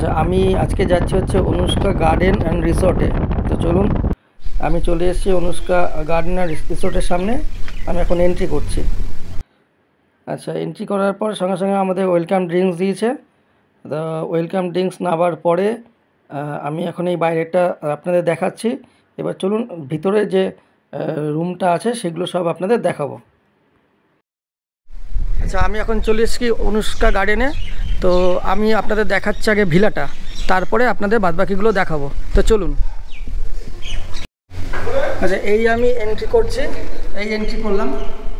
আচ্ছা, আমি আজকে যাচ্ছি হচ্ছে অনুষ্কা গার্ডেন অ্যান্ড রিসর্টে। তো চলুন, আমি চলে এসেছি অনুষ্কা গার্ডেন অ্যান্ড রিসর্টের সামনে। আমি এখন এন্ট্রি করছি। আচ্ছা, এন্ট্রি করার পর সঙ্গে সঙ্গে আমাদের ওয়েলকাম ড্রিঙ্কস দিয়েছে। তো ওয়েলকাম ড্রিঙ্কস নেওয়ার পরে আমি এখন এই বাইরেটা আপনাদের দেখাচ্ছি। এবার চলুন ভিতরে যে রুমটা আছে সেগুলো সব আপনাদের দেখাবো। আচ্ছা, আমি এখন চলে এসেছি অনুষ্কা গার্ডেনে। তো আমি আপনাদের দেখাচ্ছি আগে ভিলাটা, তারপরে আপনাদের বাদবাকিগুলো দেখাবো। তো চলুন। আচ্ছা, এই আমি এন্ট্রি করছি, এই এন্ট্রি করলাম,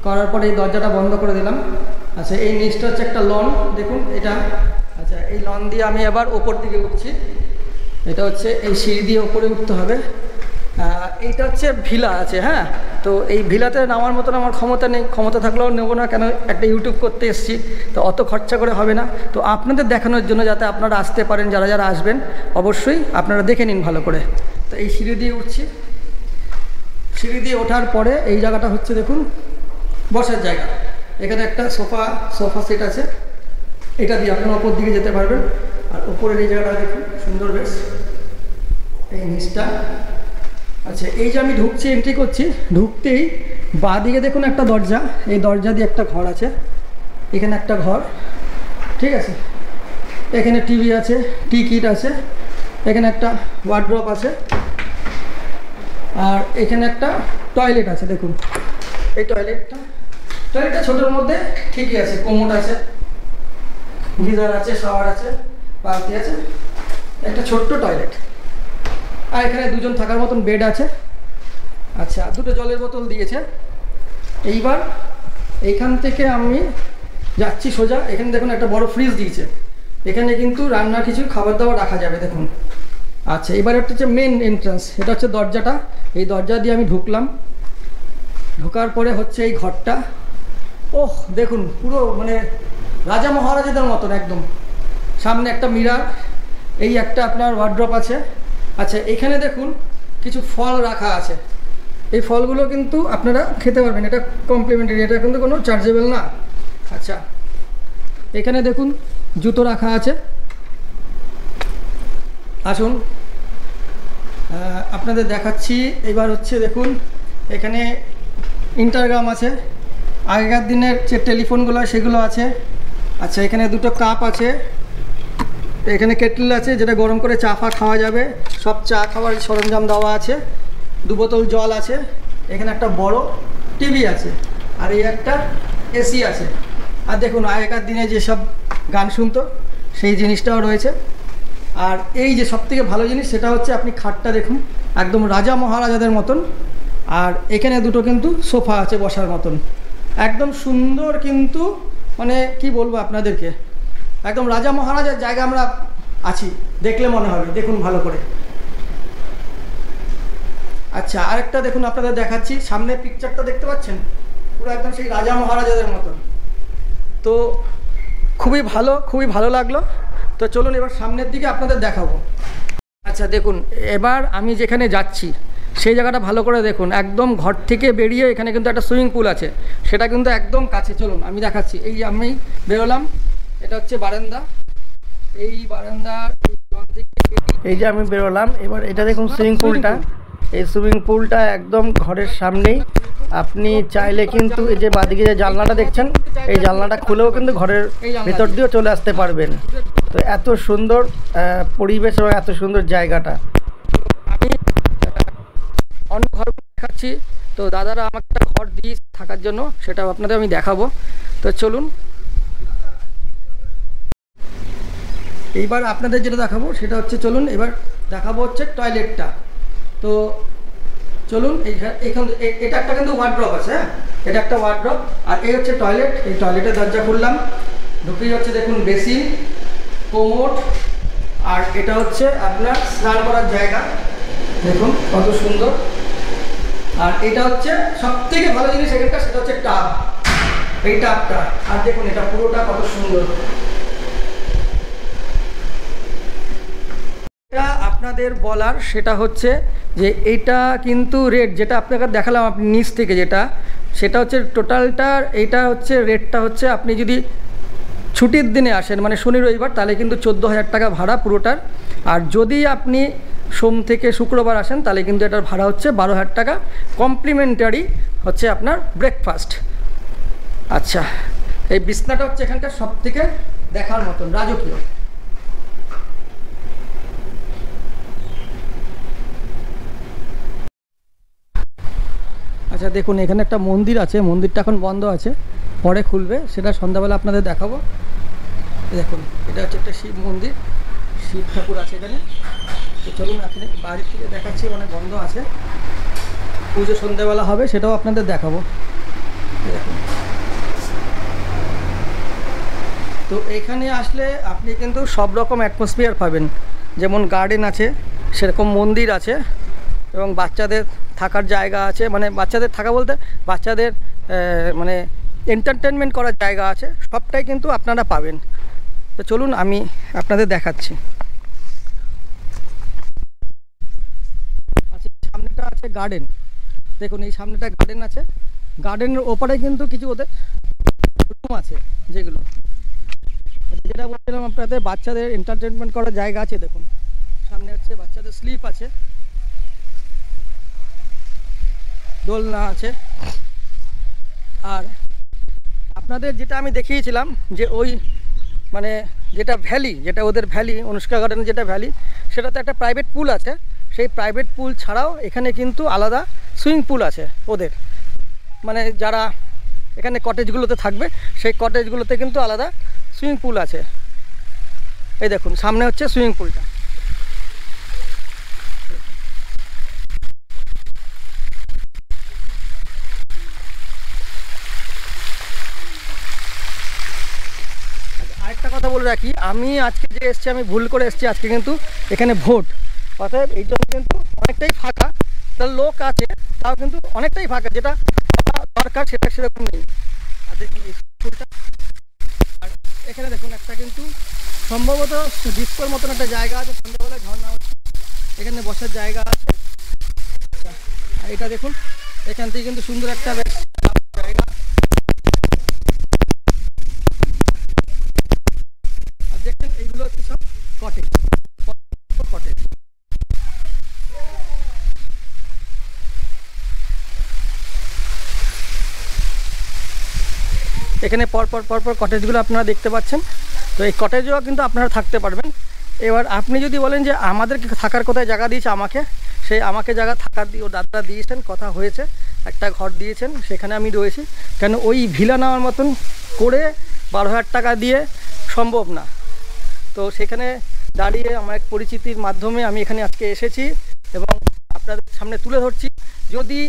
করার পরে এই দরজাটা বন্ধ করে দিলাম। আচ্ছা, এই নিচটা হচ্ছে একটা লন, দেখুন এটা। আচ্ছা, এই লন দিয়ে আমি এবার ওপর দিকে উঠছি। এটা হচ্ছে এই সিঁড়ি দিয়ে ওপরে উঠতে হবে। এইটা হচ্ছে ভিলা আছে, হ্যাঁ। তো এই ভিলাতে নামার মতন আমার ক্ষমতা নেই, ক্ষমতা থাকলেও নেবো না, কেন একটা ইউটিউব করতে এসেছি, তো অত খরচা করে হবে না। তো আপনাদের দেখানোর জন্য, যাতে আপনারা আসতে পারেন, যারা যারা আসবেন অবশ্যই আপনারা দেখে নিন ভালো করে। তো এই সিঁড়ি দিয়ে উঠছি। সিঁড়ি দিয়ে ওঠার পরে এই জায়গাটা হচ্ছে দেখুন বসার জায়গা। এখানে একটা সোফা সেট আছে, এটা দিয়ে আপনারা ওপর দিকে যেতে পারবেন। আর উপরের এই জায়গাটা দেখুন সুন্দর বেশ, এই নিচটা। আচ্ছা, এই যে আমি ঢুকছি, এন্ট্রি করছি, ঢুকতেই বাঁ দিকে দেখুন একটা দরজা, এই দরজা দিয়ে একটা ঘর আছে। এখানে একটা ঘর, ঠিক আছে। এখানে টিভি আছে, টিকিট আছে, এখানে একটা ওয়ার্ড্রপ আছে, আর এখানে একটা টয়লেট আছে। দেখুন এই টয়লেটটা ছোটোর মধ্যে ঠিকই আছে, কোমোড আছে, গিজার আছে, শাওয়ার আছে, বালতি আছে, একটা ছোট্ট টয়লেট। আর এখানে দুজন থাকার মতন বেড আছে। আচ্ছা, দুটো জলের বোতল দিয়েছে। এইবার এইখান থেকে আমি যাচ্ছি সোজা। এখানে দেখুন একটা বড় ফ্রিজ দিয়েছে, এখানে কিন্তু রান্নার কিছু খাবার দাবার রাখা যাবে, দেখুন। আচ্ছা, এবার হচ্ছে মেন এন্ট্রান্স, এটা হচ্ছে দরজাটা। এই দরজা দিয়ে আমি ঢুকলাম। ঢোকার পরে হচ্ছে এই ঘরটা। ওহ, দেখুন পুরো মানে রাজা মহারাজাদের মতন একদম। সামনে একটা মিরার, এই একটা আপনার ওয়ার্ড্রপ আছে। আচ্ছা, এখানে দেখুন কিছু ফল রাখা আছে। এই ফলগুলো কিন্তু আপনারা খেতে পারবেন, এটা কমপ্লিমেন্টারি, এটা কিন্তু কোনো চার্জেবল না। আচ্ছা, এখানে দেখুন জুতো রাখা আছে। আসুন আপনাদের দেখাচ্ছি। এবার হচ্ছে দেখুন এখানে ইন্টারগ্রাম আছে, আগেকার দিনের যে টেলিফোনগুলো সেগুলো আছে। আচ্ছা, এখানে দুটো কাপ আছে, এখানে কেটল আছে যেটা গরম করে চা ফা খাওয়া যাবে, সব চা খাওয়ার সরঞ্জাম দেওয়া আছে। 2 বোতল জল আছে, এখানে একটা বড় টিভি আছে, আর এই একটা এসি আছে। আর দেখুন আগেকার দিনে যেসব গান শুনতো সেই জিনিসটাও রয়েছে। আর এই যে সবথেকে ভালো জিনিস সেটা হচ্ছে আপনি খাটটা দেখুন, একদম রাজা মহারাজাদের মতন। আর এখানে দুটো কিন্তু সোফা আছে বসার মতন, একদম সুন্দর। কিন্তু মানে কি বলবো আপনাদেরকে, একদম রাজা মহারাজার জায়গা আমরা আছি, দেখলে মনে হবে। দেখুন ভালো করে। আচ্ছা, আরেকটা দেখুন আপনাদের দেখাচ্ছি, সামনে পিকচারটা দেখতে পাচ্ছেন, পুরো একদম সেই রাজা মহারাজাদের মতন। তো খুবই ভালো লাগলো। তো চলুন এবার সামনের দিকে আপনাদের দেখাবো। আচ্ছা, দেখুন এবার আমি যেখানে যাচ্ছি সেই জায়গাটা ভালো করে দেখুন। একদম ঘর থেকে বেরিয়ে এখানে কিন্তু একটা সুইমিং পুল আছে, সেটা কিন্তু একদম কাছে। চলুন আমি দেখাচ্ছি। এই আমি বেরোলাম, এটা হচ্ছে বারান্দা। এই বারান্দার এই যে আমি বেরোলাম, এবার এটা দেখুন সুইমিং পুলটা। এই সুইমিং পুলটা একদম ঘরের সামনেই। আপনি চাইলে কিন্তু এই যে বাদিকে যে জানলাটা দেখছেন, এই জানলাটা খুলেও কিন্তু ঘরের ভেতর দিয়েও চলে আসতে পারবেন। তো এত সুন্দর পরিবেশ এবং এত সুন্দর জায়গাটা। আমি অন্য ঘর দেখাচ্ছি, তো দাদারা আমাকে একটা ঘর দিয়ে থাকার জন্য, সেটাও আপনাদের আমি দেখাবো। তো চলুন এইবার আপনাদের যেটা দেখাবো সেটা হচ্ছে, চলুন এবার দেখাবো হচ্ছে টয়লেটটা। তো চলুন এইখান এটা একটা কিন্তু ওয়ার্ড্রপ আছে, হ্যাঁ, এটা একটা ওয়ার্ড্রপ। আর এই হচ্ছে টয়লেট। এই টয়লেটের দরজা খুললাম, ঢুকেই হচ্ছে দেখুন বেসিন, কোমোড, আর এটা হচ্ছে আপনার স্নান করার জায়গা। দেখুন কত সুন্দর। আর এটা হচ্ছে সবথেকে ভালো জিনিস এখানকার, সেটা হচ্ছে টাব, এই টাবটা। আর দেখুন এটা পুরোটা কত সুন্দর। এটা আপনাদের বলার সেটা হচ্ছে যে এইটা কিন্তু রেট যেটা আপনাকে দেখালাম আপনি নিচ থেকে, যেটা সেটা হচ্ছে টোটালটার। এইটা হচ্ছে রেটটা হচ্ছে, আপনি যদি ছুটির দিনে আসেন মানে শনি রবিবার, তাহলে কিন্তু 14,000 টাকা ভাড়া পুরোটার। আর যদি আপনি সোম থেকে শুক্রবার আসেন তাহলে কিন্তু এটার ভাড়া হচ্ছে 12,000 টাকা, কমপ্লিমেন্টারি হচ্ছে আপনার ব্রেকফাস্ট। আচ্ছা, এই বিছনাটা হচ্ছে এখানকার সব থেকে দেখার মতন রাজকীয়। আচ্ছা দেখুন, এখানে একটা মন্দির আছে, মন্দিরটা এখন বন্ধ আছে, পরে খুলবে, সেটা সন্ধ্যাবেলা আপনাদের দেখাবো। দেখুন এটা হচ্ছে একটা শিব মন্দির, শিব ঠাকুর আছে এখানে। তো চলুন এখানে বাইরের থেকে দেখাচ্ছি, মানে বন্ধ আছে, পুজো সন্ধ্যাবেলা হবে সেটাও আপনাদের দেখাবো। দেখুন, তো এখানে আসলে আপনি কিন্তু সব রকম অ্যাটমসফিয়ার পাবেন, যেমন গার্ডেন আছে সেরকম মন্দির আছে, এবং বাচ্চাদের থাকার জায়গা আছে, মানে বাচ্চাদের থাকা বলতে বাচ্চাদের মানে এন্টারটেনমেন্ট করার জায়গা আছে, সবটাই কিন্তু আপনারা পাবেন। তো চলুন আমি আপনাদের দেখাচ্ছি। আচ্ছা, সামনেটা আছে গার্ডেন, দেখুন এই সামনেটা গার্ডেন আছে, গার্ডেনের ওপারে কিন্তু কিছু ওদের রুম আছে, যেগুলো যেটা বলছিলাম আপনাদের বাচ্চাদের এন্টারটেনমেন্ট করার জায়গা আছে। দেখুন সামনে হচ্ছে বাচ্চাদের স্লিপ আছে, দোলনা আছে। আর আপনাদের যেটা আমি দেখিয়েছিলাম যে ওই মানে যেটা ভ্যালি, যেটা ওদের ভ্যালি, অনুষ্কা গার্ডেনের যেটা ভ্যালি, সেটাতে একটা প্রাইভেট পুল আছে। সেই প্রাইভেট পুল ছাড়াও এখানে কিন্তু আলাদা সুইমিং পুল আছে ওদের, মানে যারা এখানে কটেজগুলোতে থাকবে সেই কটেজগুলোতে কিন্তু আলাদা সুইমিং পুল আছে। এই দেখুন সামনে হচ্ছে সুইমিং পুলটা। আরেকটা কথা বলে রাখি, আমি আজকে যে এসছি আমি ভুল করে এসছি, আজকে কিন্তু এখানে ভোট, অতএব এই জন্য কিন্তু অনেকটাই ফাঁকা, তার লোক আছে তাও কিন্তু অনেকটাই ফাঁকা, যেটা দরকার সেটা সেরকম নেই। আর দেখুন ফুলটা, আর এখানে দেখুন একটা কিন্তু সম্ভবত ডিস্কোর মতন একটা জায়গা আছে, সন্ধ্যাবেলায় ঝর্ণা হচ্ছে, এখানে বসার জায়গা আছে। আর এটা দেখুন এখান থেকে কিন্তু সুন্দর একটা জায়গা। আর দেখছেন এইগুলো হচ্ছে সব কটেজ, কটেজ। এখানে পরপর কটেজগুলো আপনারা দেখতে পাচ্ছেন। তো এই কটেজেও কিন্তু আপনারা থাকতে পারবেন। এবার আপনি যদি বলেন যে আমাদেরকে থাকার কোথায় জায়গা দিয়েছে, আমাকে জায়গা থাকার দিয়ে ও দাদা দিয়েছেন, কথা হয়েছে, একটা ঘর দিয়েছেন, সেখানে আমি রয়েছি। কেন ওই ভিলা নেওয়ার মতন করে 12,000 টাকা দিয়ে সম্ভব না। তো সেখানে দাঁড়িয়ে আমার এক পরিচিতির মাধ্যমে আমি এখানে আজকে এসেছি এবং আপনাদের সামনে তুলে ধরছি। যদি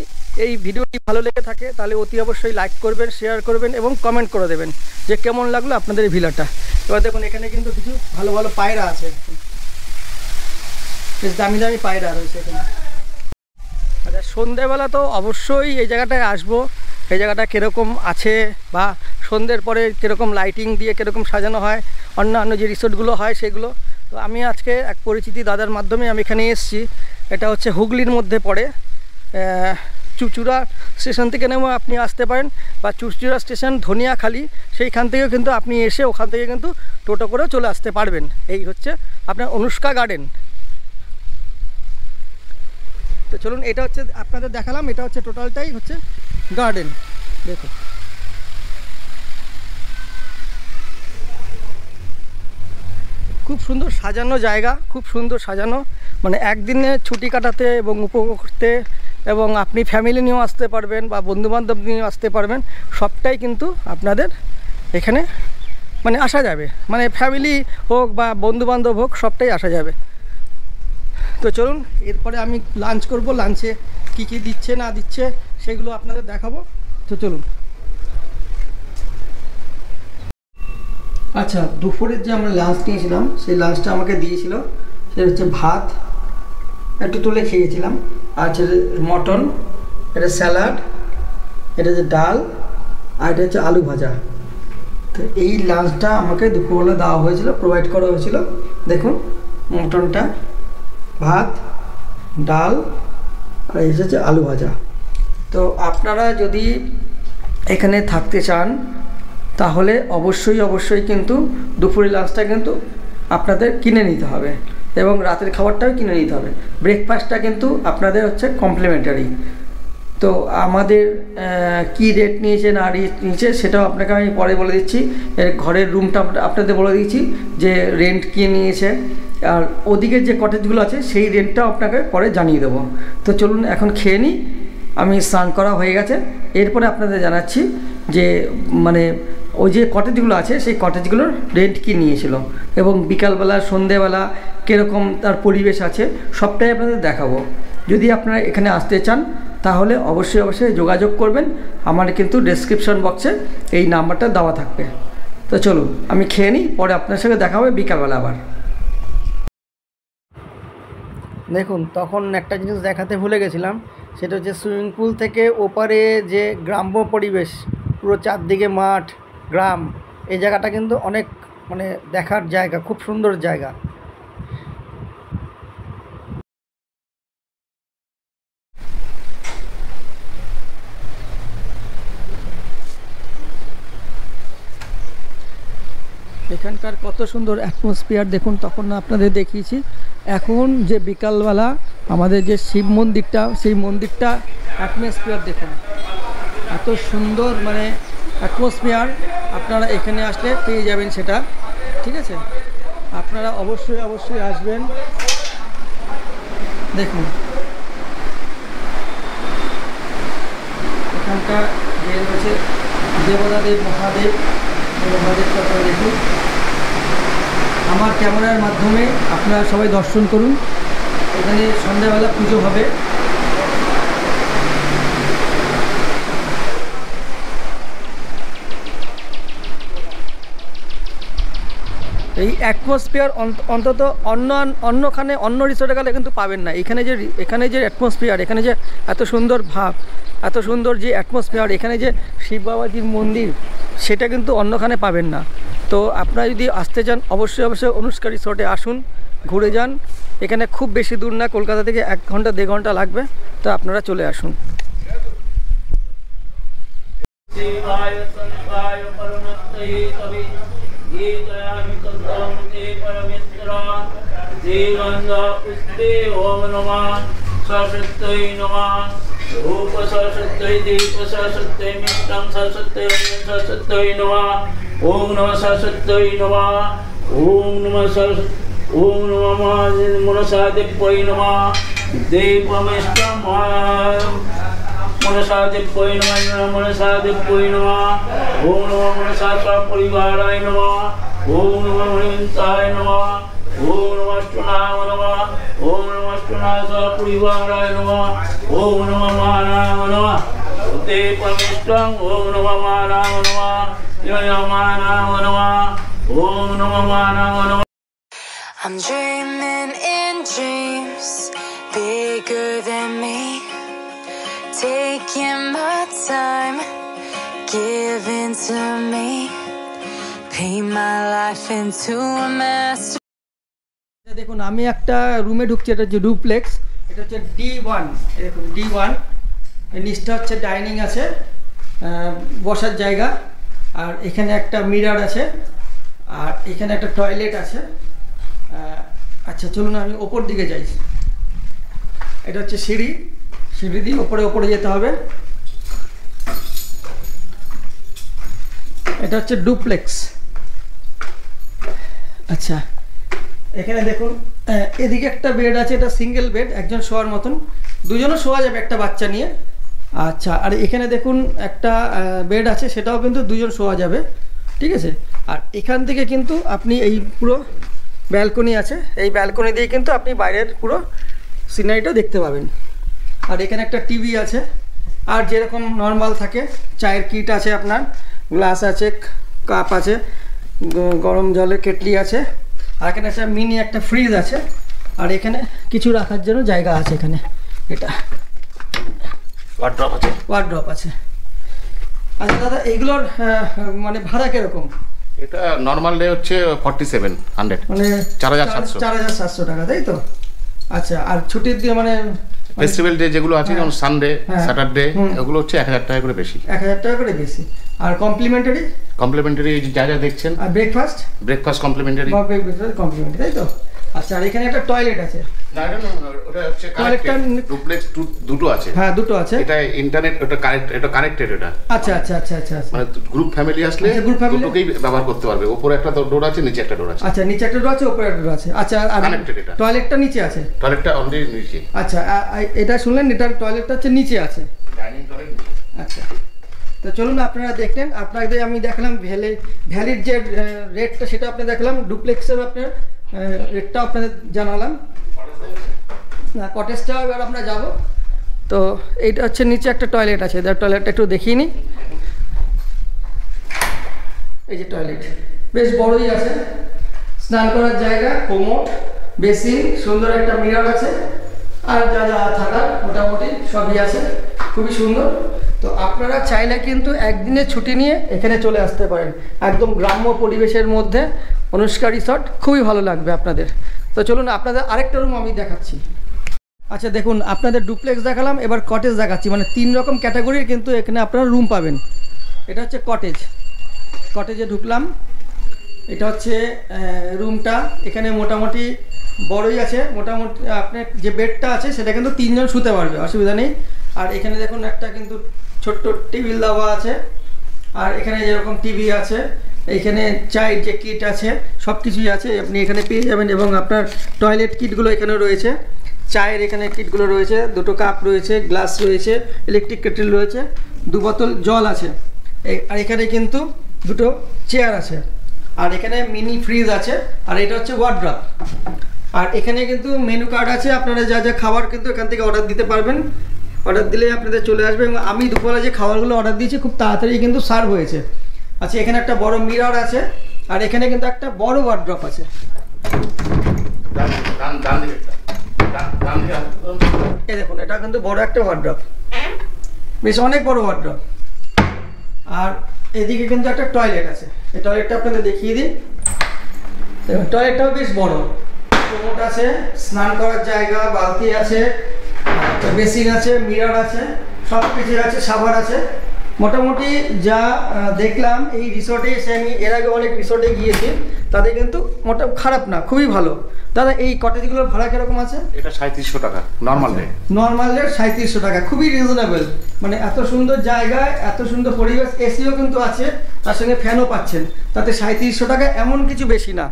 এই ভিডিওটি ভালো লেগে থাকে তাহলে অতি অবশ্যই লাইক করবেন, শেয়ার করবেন এবং কমেন্ট করে দেবেন যে কেমন লাগলো আপনাদের এই ভিলাটা। এবার দেখুন এখানে কিন্তু কিছু ভালো ভালো পায়রা আছে, বেশ দামি দামি পায়রা রয়েছে এখানে। আচ্ছা, সন্ধ্যেবেলা তো অবশ্যই এই জায়গাটায় আসবো, এই জায়গাটা কীরকম আছে বা সন্ধ্যের পরে কীরকম লাইটিং দিয়ে কীরকম সাজানো হয়, অন্যান্য যে রিসোর্টগুলো হয় সেগুলো। তো আমি আজকে এক পরিচিতি দাদার মাধ্যমে আমি এখানে এসেছি। এটা হচ্ছে হুগলির মধ্যে পড়ে, চুচুড়া স্টেশন থেকে নেমে আপনি আসতে পারেন, বা চুচুড়া স্টেশন ধনিয়াখালি, সেইখান থেকেও কিন্তু আপনি এসে ওখান থেকে কিন্তু টোটো করেও চলে আসতে পারবেন। এই হচ্ছে আপনার অনুষ্কা গার্ডেন। তো চলুন, এটা হচ্ছে আপনাদের দেখালাম, এটা হচ্ছে টোটালটাই হচ্ছে গার্ডেন। দেখুন খুব সুন্দর সাজানো জায়গা, খুব সুন্দর সাজানো, মানে একদিনে ছুটি কাটাতে এবং উপভোগ করতে, এবং আপনি ফ্যামিলি নিয়েও আসতে পারবেন বা বন্ধুবান্ধব নিয়েও আসতে পারবেন, সবটাই কিন্তু আপনাদের এখানে মানে আসা যাবে, মানে ফ্যামিলি হোক বা বন্ধুবান্ধব হোক সবটাই আসা যাবে। তো চলুন এরপরে আমি লাঞ্চ করব, লাঞ্চে কী কী দিচ্ছে না দিচ্ছে সেগুলো আপনাদের দেখাবো। তো চলুন। আচ্ছা, দুপুরের যে আমরা লাঞ্চ নিয়েছিলাম সেই লাঞ্চটা আমাকে দিয়েছিল, সেটা হচ্ছে ভাত একটু তুলে খেয়েছিলাম, আর হচ্ছে মটন, এটা স্যালাড, এটা হচ্ছে ডাল, আর এটা হচ্ছে আলু ভাজা। তো এই লাঞ্চটা আমাকে দুপুরবেলা দেওয়া হয়েছিল, প্রোভাইড করা হয়েছিল। দেখুন মটনটা, ভাত, ডাল, আর এই হচ্ছে আলু ভাজা। তো আপনারা যদি এখানে থাকতে চান তাহলে অবশ্যই কিন্তু দুপুরের লাঞ্চটা কিন্তু আপনাদের কিনে নিতে হবে এবং রাতের খাবারটাও কিনে নিতে হবে। ব্রেকফাস্টটা কিন্তু আপনাদের হচ্ছে কমপ্লিমেন্টারি। তো আমাদের কি রেট নিয়েছে না নিয়েছে সেটাও আপনাকে আমি পরে বলে দিচ্ছি। ঘরের রুমটা আপনাদের বলে দিচ্ছি যে রেন্ট কি নিয়েছে, আর ওদিকে যে কটেজগুলো আছে সেই রেন্টটাও আপনাকে পরে জানিয়ে দেবো। তো চলুন এখন খেয়ে নিই। আমি স্নান করা হয়ে গেছে, এরপরে আপনাদের জানাচ্ছি যে মানে ওই যে কটেজগুলো আছে সেই কটেজগুলোর রেন্ট কী নিয়েছিল এবং বিকালবেলা সন্ধেবেলা কীরকম তার পরিবেশ আছে সবটাই আপনাদের দেখাবো। যদি আপনারা এখানে আসতে চান তাহলে অবশ্যই যোগাযোগ করবেন। আমার কিন্তু ডেসক্রিপশন বক্সে এই নাম্বারটা দেওয়া থাকবে। তো চলুন আমি খেয়ে নিই, পরে আপনার সঙ্গে দেখা হবে বিকালবেলা আবার। দেখুন তখন একটা জিনিস দেখাতে ভুলে গেছিলাম, সেটা হচ্ছে সুইমিং পুল থেকে ওপারে যে গ্রাম্য পরিবেশ, পুরো চারদিকে মাঠ গ্রাম, এই জায়গাটা কিন্তু অনেক মানে দেখার জায়গা, খুব সুন্দর জায়গা। এখানকার কত সুন্দর অ্যাটমসফিয়ার দেখুন। তখন আপনাদের দেখিয়েছি। এখন যে বিকালবেলা আমাদের যে শিব মন্দিরটা, সেই মন্দিরটা অ্যাটমসফিয়ার দেখুন, এত সুন্দর মানে অ্যাটমসফিয়ার আপনারা এখানে আসলে পেয়ে যাবেন সেটা। ঠিক আছে, আপনারা অবশ্যই আসবেন। দেখুন এখানকার যে রয়েছে দেবতাদেব মহাদেবটা আপনারা দেখুন। আমার ক্যামেরার মাধ্যমে আপনারা সবাই দর্শন করুন। এখানে সন্ধ্যাবেলা পুজো হবে। এই অ্যাটমসফিয়ার অন্তত অন্যখানে অন্য রিসোর্টে গেলে কিন্তু পাবেন না। এখানে যে অ্যাটমসফিয়ার, এখানে যে এত সুন্দর ভাব, এত সুন্দর যে অ্যাটমসফিয়ার, এখানে যে শিব বাবাজির মন্দির, সেটা কিন্তু অন্যখানে পাবেন না। তো আপনারা যদি আসতে চান অবশ্যই অনুষ্কা রিসোর্টে আসুন, ঘুরে যান। এখানে খুব বেশি দূর না, কলকাতা থেকে 1 ঘন্টা 1.5 ঘন্টা লাগবে। তো আপনারা চলে আসুন। रूप सरस्वती दीप सरस्वती मित्रं सरस्वती सरस्वती नमः। ओम नमः सरस्वती नमः। ओम नमः सरस्वती ओम नमः मनसा दिव्यै नमः। दीपमिष्टं मनसा दिव्यै नमः। मनसा दिव्यै नमः। ओम नमः मनसा स्वपरिवाराय नमः। ओम नमः मणिवन्ताय नमः। ओम नमः ष्टुनाय नमः। ओम नमः ष्टुनाय स्वपरिवाराय नमः। ओम नमः मानाय नमः। दीपमिष्टं ओम नमः मानाय नमः। मानाय नमः। ओम नमः मानाय नमः। I'm dreaming in dreams bigger than me, taking my time, giving to me, paint my life into a masterpiece. দেখুন আমি একটা রুমে ঢুকছি, এটা হচ্ছে ডুপ্লেক্স, এটা হচ্ছে D1। দেখুন D1, নিচটা হচ্ছে ডাইনিং আছে, বসার জায়গা, আর এখানে একটা মিরর আছে, আর এখানে একটা টয়লেট আছে। আচ্ছা চলুন আমি ওপর দিকে যাই। এটা হচ্ছে সিঁড়ি দিয়ে ওপরে যেতে হবে। এটা হচ্ছে ডুপ্লেক্স। আচ্ছা এখানে দেখুন এদিকে একটা বেড আছে, এটা সিঙ্গেল বেড, একজন শোয়ার মতন, দুজনও শোয়া যাবে একটা বাচ্চা নিয়ে। আচ্ছা আর এখানে দেখুন একটা বেড আছে, সেটাও কিন্তু দুজন শোয়া যাবে। ঠিক আছে, আর এখান থেকে কিন্তু আপনি এই পুরো ব্যালকনি আছে, এই ব্যালকনি দিয়ে কিন্তু আপনি বাইরের পুরো সিনারিটা দেখতে পাবেন। আর এখানে একটা টিভি আছে, আর যেরকম নর্মাল থাকে চায়ের কিট আছে, আপনার গ্লাস আছে, কাপ আছে, গরম জলের কেটলি আছে, আর এখানে একটা মিনি একটা ফ্রিজ আছে, আর এখানে কিছু রাখার জন্য জায়গা আছে। এখানে এটা ওয়ার্ড্রপ আছে। আচ্ছা দাদা এইগুলোর মানে ভাড়া কিরকম? এটা নরমাল ডে হচ্ছে 4700, মানে 4700 টাকা, তাই তো? আচ্ছা আর ছুটির দিয়ে মানে ফেস্টিভ্যাল ডে যেগুলো আছে, যেমন সানডে স্যাটারডে, ওগুলো হচ্ছে 1000 টাকা করে বেশি। 1000 টাকা করে বেশি। আর কমপ্লিমেন্টারি যা যা দেখছেন। আর ব্রেকফাস্ট কমপ্লিমেন্টারি। কমপ্লিমেন্টারি, তাই তো? আচ্ছা, আর এখানে একটা টয়লেট আছে। না, ওটা হচ্ছে টয়লেটটা ডুপ্লেক্স দুটো আছে। হ্যাঁ, দুটো আছে। এটা ইন্টারনেট, এটা কানেক্টেড। এটা আচ্ছা আচ্ছা আচ্ছা আচ্ছা, মানে গ্রুপ ফ্যামিলি আসলে দুটোকেই ব্যবহার করতে পারবে। উপরে একটা ডোর আছে, নিচে একটা ডোর আছে। আচ্ছা, নিচে একটা ডোর আছে, উপরে একটা ডোর আছে। আচ্ছা, আর কানেক্টেড। এটা টয়লেটটা নিচে আছে। টয়লেটটা অলরেডি নিচে। আচ্ছা, এটা শুনলেন, এটার টয়লেটটা হচ্ছে নিচে আছে। Dining toilet. আচ্ছা, তো চলুন আপনারা দেখলেন, আপনাদের আমি দেখালাম ভ্যালির যে রেটটা সেটা আপনি দেখলাম, ডুপ্লেক্সের আপনার রেটটা আপনাদের জানালাম। না, কটেজটা এবার আমরা যাব। তো এইটা হচ্ছে নিচে একটা টয়লেট আছে, টয়লেটটা একটু দেখিয়ে নিই। এই যে টয়লেট বেশ বড়ই আছে, স্নান করার জায়গা, কোমোড, বেসিন, সুন্দর একটা মিরর আছে, আর যা যা থাকার মোটামুটি সবই আছে, খুবই সুন্দর। তো আপনারা চাইলে কিন্তু একদিনের ছুটি নিয়ে এখানে চলে আসতে পারেন। একদম গ্রাম্য পরিবেশের মধ্যে অনুষ্কা রিসর্ট, খুবই ভালো লাগবে আপনাদের। তো চলুন আপনাদের আরেকটা রুম আমি দেখাচ্ছি। আচ্ছা, দেখুন, আপনাদের ডুপ্লেক্স দেখালাম, এবার কটেজ দেখাচ্ছি। মানে 3 রকম ক্যাটাগরির কিন্তু এখানে আপনারা রুম পাবেন। এটা হচ্ছে কটেজে ঢুকলাম। এটা হচ্ছে রুমটা, এখানে মোটামুটি বড়ই আছে। মোটামুটি আপনার যে বেডটা আছে সেটা কিন্তু 3 জন শুতে পারবে, অসুবিধা নেই। আর এখানে দেখুন একটা কিন্তু ছোট্ট টেবিল দেওয়া আছে, আর এখানে যেরকম টিভি আছে, এইখানে চায়ের যে কিট আছে সব কিছুই আছে, আপনি এখানে পেয়ে যাবেন। এবং আপনার টয়লেট কিটগুলো এখানে রয়েছে, চায়ের এখানে কিটগুলো রয়েছে, 2টো কাপ রয়েছে, গ্লাস রয়েছে, ইলেকট্রিক কেটেল রয়েছে, 2 বোতল জল আছে। আর এখানে কিন্তু 2টো চেয়ার আছে, আর এখানে মিনি ফ্রিজ আছে, আর এটা হচ্ছে ওয়ার্ড্রপ। আর এখানে কিন্তু মেনু কার্ড আছে, আপনারা যা যা খাবার কিন্তু এখান থেকে অর্ডার দিতে পারবেন। অর্ডার দিলে আপনাদের চলে আসবে। এবং আমি দুপুরে যে খাবারগুলো অর্ডার দিয়েছি খুব তাড়াতাড়ি কিন্তু সার্ভ হয়েছে। আচ্ছা, এখানে একটা বড় মিরর আছে, আর এখানে কিন্তু একটা বড় ওয়ার্ড্রপ আছে। এই দেখুন, এটা কিন্তু বড় একটা ওয়ার্ড্রপ, বেশ অনেক বড় ওয়ার্ড্রপ। আর এদিকে কিন্তু একটা টয়লেট আছে, এই টয়লেটটা আপনাদের দেখিয়ে দিই। দেখুন, টয়লেটটাও বেশ বড়, কোমোড আছে, স্নান করার জায়গা, বালতি আছে, বেসিন আছে, মিরর আছে, সব কিছু আছে, সাবান আছে। মোটামুটি যা দেখলাম এই রিসোর্টে এসে, আমি এর আগে অনেক রিসোর্টে গিয়েছি, তাদের কিন্তু খারাপ না, খুবই ভালো। দাদা, এই কটেজগুলোর ভাড়া কিরকম আছে? এটা 3700 টাকা নর্মাল রেট। 3700 টাকা, খুবই রিজনেবল। মানে এত সুন্দর জায়গায়, এত সুন্দর পরিবেশ, এসিও কিন্তু আছে, তার সঙ্গে ফ্যানও পাচ্ছেন, তাতে 3700 টাকা এমন কিছু বেশি না।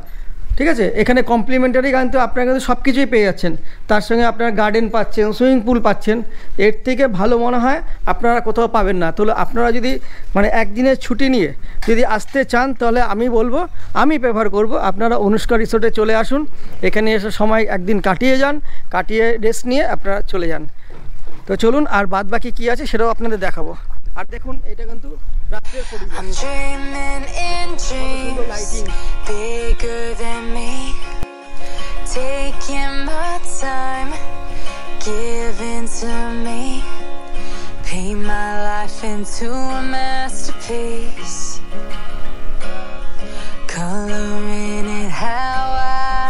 ঠিক আছে, এখানে কমপ্লিমেন্টারি কিন্তু আপনারা কিন্তু সব কিছুই পেয়ে যাচ্ছেন, তার সঙ্গে আপনারা গার্ডেন পাচ্ছেন, সুইমিং পুল পাচ্ছেন। এর থেকে ভালো মনে হয় আপনারা কোথাও পাবেন না। তাহলে আপনারা যদি মানে একদিনের ছুটি নিয়ে যদি আসতে চান, তাহলে আমি প্রেফার করব আপনারা অনুষ্কা রিসোর্টে চলে আসুন। এখানে এসে সময় একদিন কাটিয়ে রেস্ট নিয়ে আপনারা চলে যান। তো চলুন, আর বাদ বাকি কী আছে সেটাও আপনাদের দেখাবো। আর দেখুন, এটা কিন্তু রাত্রের পরিবেশ। I'm dreaming in dreams bigger than me, taking my time, giving to me, paint my life into a masterpiece, coloring it how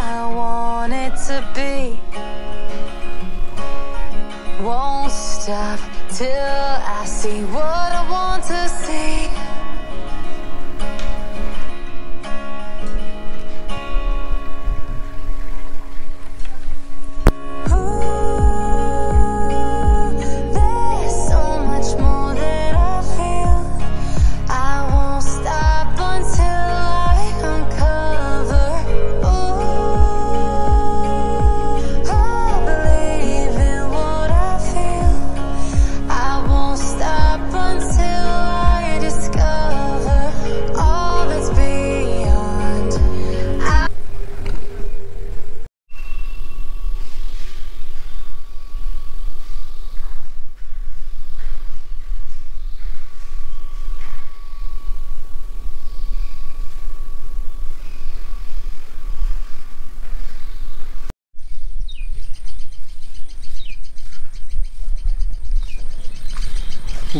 I want it to be, won't stop till I see what I want to see.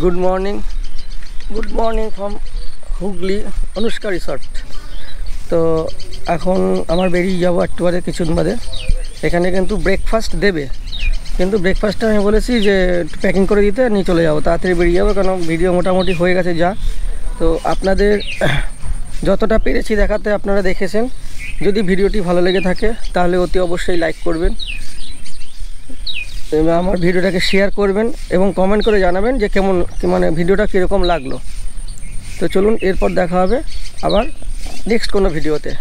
Good morning from Hooghly Anushka resort. তো এখন আমার বেরিয়ে যাবো একটু বাদে, কিছুদিন বাদে। এখানে কিন্তু ব্রেকফাস্ট দেবে, কিন্তু ব্রেকফাস্টটা আমি বলেছি যে প্যাকিং করে দিতে নিয়ে চলে যাবো, তাড়াতাড়ি বেরিয়ে যাবো, কারণ ভিডিও মোটামুটি হয়ে গেছে যা। তো আপনাদের যতটা পেরেছি দেখাতে আপনারা দেখেছেন। যদি ভিডিওটি ভালো লেগে থাকে তাহলে অতি অবশ্যই লাইক করবেন এবং আমার ভিডিওটাকে শেয়ার করবেন এবং কমেন্ট করে জানাবেন যে কেমন মানে ভিডিওটা কীরকম লাগলো। তো চলুন এরপর দেখা হবে আবার নেক্সট কোনো ভিডিওতে।